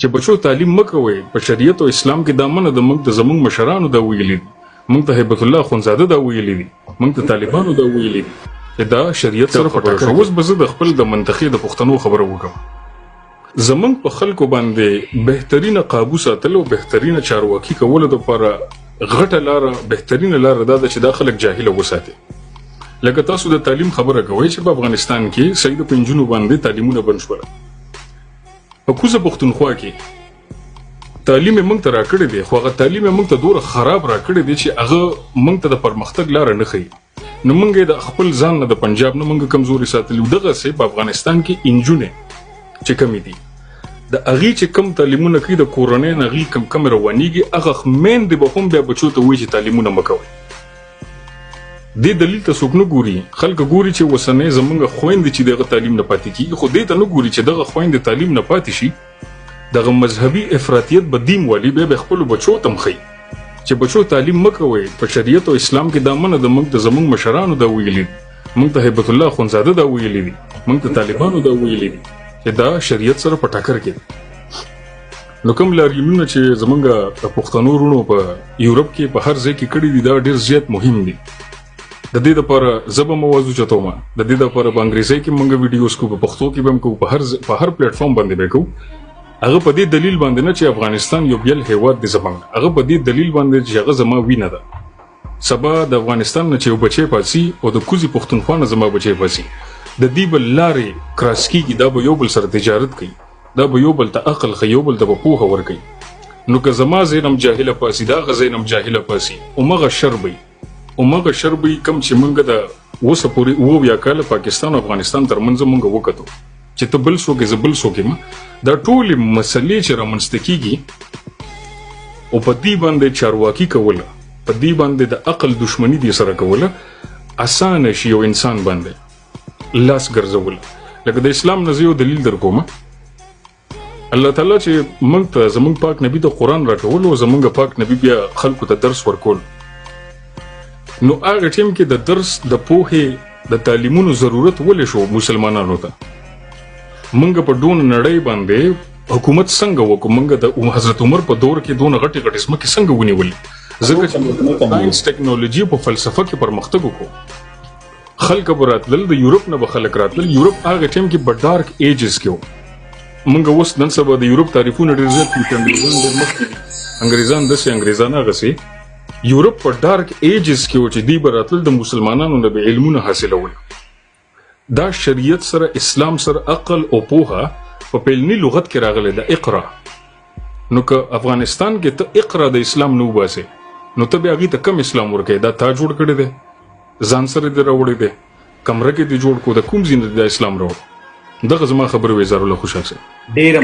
چې بچو تعلیم مکوئ په شریعت او اسلام کې دا منه د موږ د زموږ مشرانو دا ویلي دي، موږ ته هیبت الله اخوندزاده دا ویلي دي، موږ ته طالبانو دا ویلي دي چې دا شریعت سره په ټکر. اوس به زه د خپل د منطقې د پښتنو خبره وکړم. زموږ په خلکو باندې بهترینه قابو ساتل او بهترینه چارواکي کولو دپاره غټه لاره بهترینه لاره دا ده چې دا خلک جاهله وساتي. لکه تاسو د تعلیم خبره کوئ چې په افغانستان کې صحیح د پنجونو باندې تعلیمونه بند شول. په کوزه پښتونخوا کې تعلیم موږ ته راکړی دی، خو هغه تعلیم موږ ته دوره خراب راکړی دی چې هغه موږ ته د پرمختګ لاره نه ښیي. نو موږ د خپل ځان نه د پنجاب نه موږ کمزوري ساتلي. دغسې په افغانستان کې انجونې چې کمې دي د هغې چې کم تعلیمونه کوي د کورنۍ نه هغې کم روانېږي، هغه میندې به هم بیا بچو ته وایي چې تعلیمونه مه کوئ. دې دلیل ته څوک نه ګوري. خلک ګوري چې اوسنۍ زموږ خویندې چې دغه تعلیم نه پاتې کېږي، خو دې ته نه ګوري چې دغه خویندې تعلیم نه پاتې شي دغه مذهبي افراطیت به دیم والي بیا به خپلو بچو ته هم ښیي چې بچو تعلیم مه کوئ. په شریعت او اسلام کې دا منه د زموږ مشرانو دا ویلي دي، موږ ته هیبت الله اخوندزاده دا ویلي دي، موږ ته طالبانو دا ویلي دي چې دا شریعت سره په ټکر کې دي. نو کوم لاریونونه چې زموږ د پښتنو وروڼو په یورپ کې په هر ځای کې کړي دي دا ډېر زیات مهم دي. د دې دپاره زه به موضوع چتومه، د دې دپاره په انګریزي کې موږ ویډیوز کوو، په پښتو کې به هم کوو، په هر پلیټفارم باندې به کوو. هغه په دې دلیل باندې نه چې افغانستان یو بیل هیواد دی زموږ، هغه په دې دلیل باندې چې هغه زما وینه ده. سبا د افغانستان نه چې یو بچی پاسي او د کوزي پښتونخوا نه زما بچی پاسي، د دې به لارې کراس کېږي، دا به یو بل سره تجارت کوي، دا به یو بل ته عقل ښیي، یو بل ته به پوهه ورکوي. نو که زما ذهن هم جاهله پاسي، د هغه ذهن هم جاهله پاسي، همغه شر به همغه شر به کم چې موږ د اوسه پورې اویا کاله پاکستان او افغانستان ترمنځ موږ وکتو چې ته بل څوک یې زه بل څوک یم. دا ټولې مسلې چې رامنځته کېږي او په دې باندې چارواکي کوله، په دې باندې د عقل دشمني دې سره کوله، اسانه شي یو انسان باندې لاس ګرځول. لکه د اسلام نه زه یو دلیل در کوم. الله تعالی چې موږ ته زموږ پاک نبی د قرآن راکول او زموږ پاک نبی بیا خلکو ته درس ورکول، نو هغه ټیم کې د درس د پوهې د تعلیمونو ضرورت ولې شو مسلمانانو ته؟ موږ په ډون نړۍ باندې حکومت څنګه وکړو؟ موږ د حضرت عمر په دور کې دونه غټې غټې ځمکې څنګه ونیولې؟ ځکه چې ساینس ټیکنالوژي په فلسفه کې پرمختګ وکړو. خلک به راتلل، د یورپ نه به خلک راتلل. یورپ هغه ټیم کې په ډارک ایجز کې و. موږ اوس نن سبا د یورپ تعریفونه ډېر زیات دي چې انګریزان ډېر مخکې دي، انګریزان داسې انګریزان هغسې. یورپ په ډارک ایجز کې و چې دوی به راتلل د مسلمانانو نه به علمونه حاصلول. دا شریعت سره اسلام سره عقل او پوهه په پیلني لغت کې راغلی د اقرا. نو که افغانستان کې ته اقرا د اسلام نه وباسې نو ته بیا هغې ته کم اسلام ورکوې؟ دا تا جوړ کړی دی، ځان سره دې راوړی دی، کمره کې دې جوړ کړو، د کوم ځای نه د اسلام راوړو؟ دغه زما خبرې وې. زارالله خوشحال صاحب. ډېره